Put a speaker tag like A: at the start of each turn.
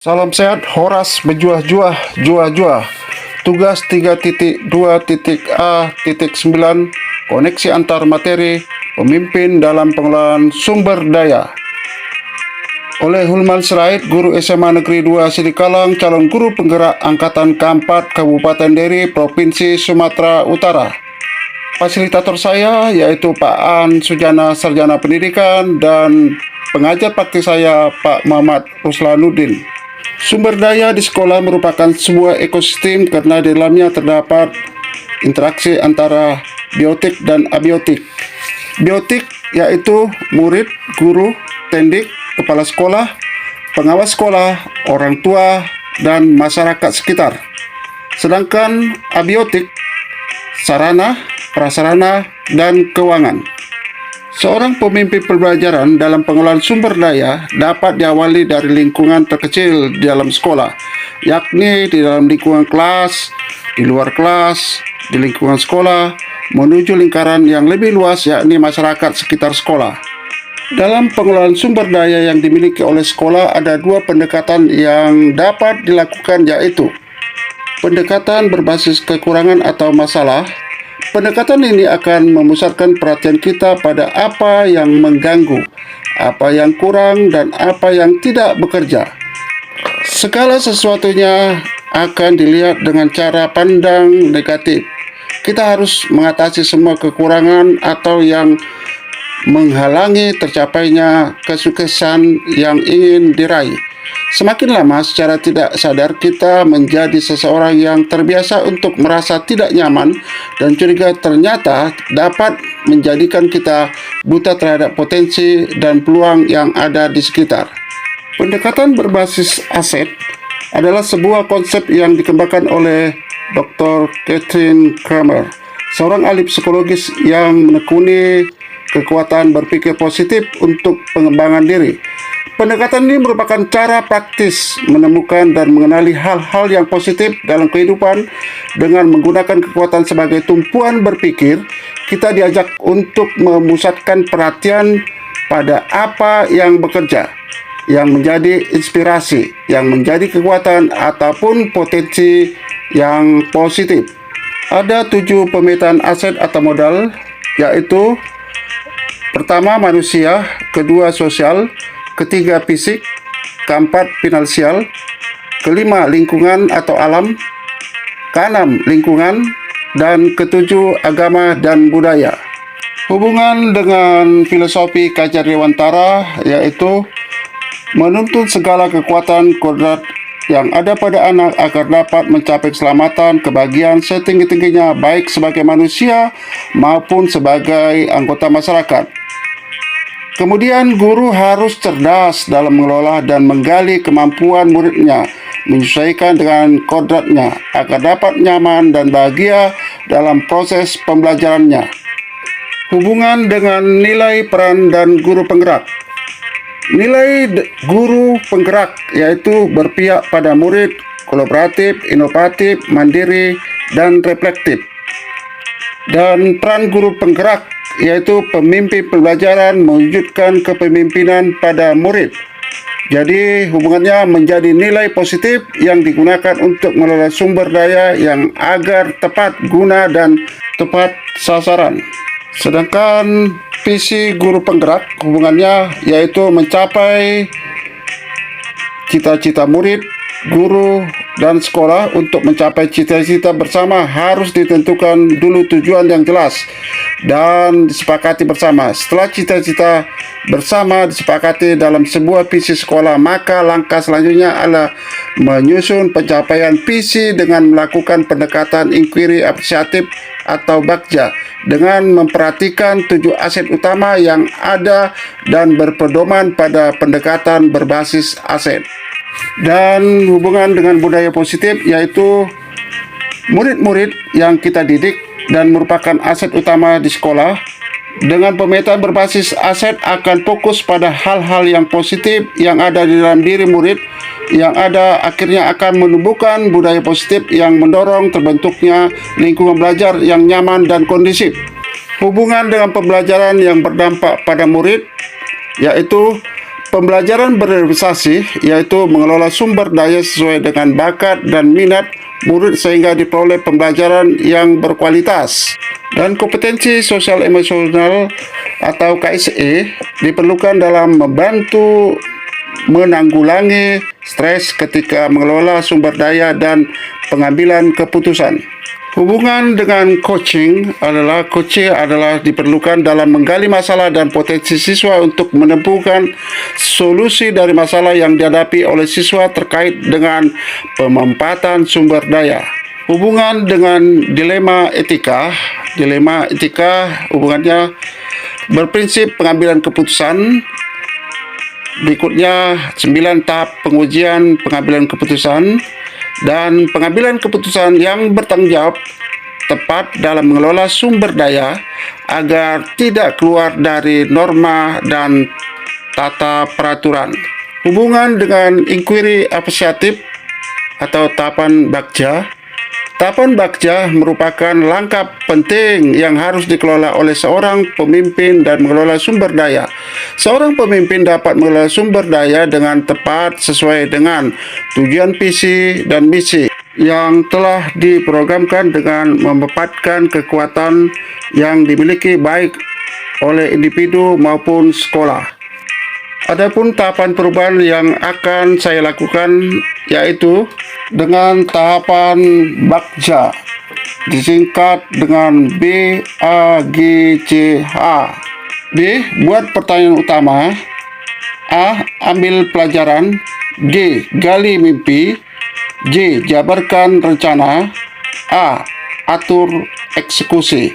A: Salam sehat, Horas berjuah-juah, juah-juah. Tugas 3.2.A.9 Koneksi antar materi pemimpin dalam pengelolaan sumber daya. Oleh Hulman Sirait, Guru SMA Negeri 2 Sidikalang, calon guru penggerak Angkatan Keempat Kabupaten Deri, Provinsi Sumatera Utara. Fasilitator saya yaitu Pak An Sujana, Sarjana Pendidikan, dan pengajar praktik saya Pak Muhammad Ruslanuddin. Sumber daya di sekolah merupakan sebuah ekosistem karena di dalamnya terdapat interaksi antara biotik dan abiotik. Biotik yaitu murid, guru, tendik, kepala sekolah, pengawas sekolah, orang tua, dan masyarakat sekitar. Sedangkan abiotik, sarana, prasarana, dan keuangan. Seorang pemimpin pembelajaran dalam pengelolaan sumber daya dapat diawali dari lingkungan terkecil di dalam sekolah, yakni di dalam lingkungan kelas, di luar kelas, di lingkungan sekolah, menuju lingkaran yang lebih luas, yakni masyarakat sekitar sekolah. Dalam pengelolaan sumber daya yang dimiliki oleh sekolah ada dua pendekatan yang dapat dilakukan, yaitu pendekatan berbasis kekurangan atau masalah. Pendekatan ini akan memusatkan perhatian kita pada apa yang mengganggu, apa yang kurang, dan apa yang tidak bekerja. Segala sesuatunya akan dilihat dengan cara pandang negatif. Kita harus mengatasi semua kekurangan atau yang menghalangi tercapainya kesuksesan yang ingin diraih. Semakin lama secara tidak sadar kita menjadi seseorang yang terbiasa untuk merasa tidak nyaman dan curiga, ternyata dapat menjadikan kita buta terhadap potensi dan peluang yang ada di sekitar. Pendekatan berbasis aset adalah sebuah konsep yang dikembangkan oleh Dr. Catherine Kramer, seorang ahli psikologis yang menekuni kekuatan berpikir positif untuk pengembangan diri. Pendekatan ini merupakan cara praktis menemukan dan mengenali hal-hal yang positif dalam kehidupan. Dengan menggunakan kekuatan sebagai tumpuan berpikir, kita diajak untuk memusatkan perhatian pada apa yang bekerja, yang menjadi inspirasi, yang menjadi kekuatan ataupun potensi yang positif. Ada 7 pemetaan aset atau modal, yaitu pertama manusia, kedua sosial, ketiga fisik, keempat finansial, kelima lingkungan atau alam, keenam lingkungan, dan ketujuh agama dan budaya. Hubungan dengan filosofi Kajar Dewantara yaitu menuntun segala kekuatan kodrat yang ada pada anak agar dapat mencapai keselamatan, kebahagiaan setinggi-tingginya, baik sebagai manusia maupun sebagai anggota masyarakat. Kemudian guru harus cerdas dalam mengelola dan menggali kemampuan muridnya, menyesuaikan dengan kodratnya agar dapat nyaman dan bahagia dalam proses pembelajarannya. Hubungan dengan nilai peran dan guru penggerak. Nilai guru penggerak yaitu berpihak pada murid, kolaboratif, inovatif, mandiri, dan reflektif. Dan peran guru penggerak yaitu pemimpin pembelajaran mewujudkan kepemimpinan pada murid. Jadi hubungannya menjadi nilai positif yang digunakan untuk mengelola sumber daya yang agar tepat guna dan tepat sasaran. Sedangkan visi guru penggerak hubungannya yaitu mencapai cita-cita murid, guru, dan sekolah. Untuk mencapai cita-cita bersama harus ditentukan dulu tujuan yang jelas dan disepakati bersama. Setelah cita-cita bersama disepakati dalam sebuah visi sekolah, maka langkah selanjutnya adalah menyusun pencapaian visi dengan melakukan pendekatan inquiry apresiatif atau bagja dengan memperhatikan 7 aset utama yang ada dan berpedoman pada pendekatan berbasis aset. Dan hubungan dengan budaya positif yaitu murid-murid yang kita didik dan merupakan aset utama di sekolah. Dengan pemetaan berbasis aset akan fokus pada hal-hal yang positif yang ada di dalam diri murid, yang ada akhirnya akan menumbuhkan budaya positif yang mendorong terbentuknya lingkungan belajar yang nyaman dan kondusif. Hubungan dengan pembelajaran yang berdampak pada murid yaitu Pembelajaran berorientasi yaitu mengelola sumber daya sesuai dengan bakat dan minat murid sehingga diperoleh pembelajaran yang berkualitas. Dan kompetensi sosial emosional atau KSE diperlukan dalam membantu menanggulangi stres ketika mengelola sumber daya dan pengambilan keputusan. Hubungan dengan coaching adalah diperlukan dalam menggali masalah dan potensi siswa untuk menemukan solusi dari masalah yang dihadapi oleh siswa terkait dengan pemanfaatan sumber daya. Hubungan dengan dilema etika hubungannya berprinsip pengambilan keputusan. Berikutnya 9 tahap pengujian pengambilan keputusan dan pengambilan keputusan yang bertanggung jawab tepat dalam mengelola sumber daya agar tidak keluar dari norma dan tata peraturan. Hubungan dengan inquiry apresiatif atau tahapan Bagja. Tahapan Bagja merupakan langkah penting yang harus dikelola oleh seorang pemimpin dan mengelola sumber daya. Seorang pemimpin dapat mengelola sumber daya dengan tepat sesuai dengan tujuan visi dan misi yang telah diprogramkan dengan memanfaatkan kekuatan yang dimiliki baik oleh individu maupun sekolah. Adapun tahapan perubahan yang akan saya lakukan yaitu dengan tahapan Bagja, disingkat dengan BAGCH. B. Buat pertanyaan utama. A. Ambil pelajaran. G. Gali mimpi. J. Jabarkan rencana. A. Atur eksekusi.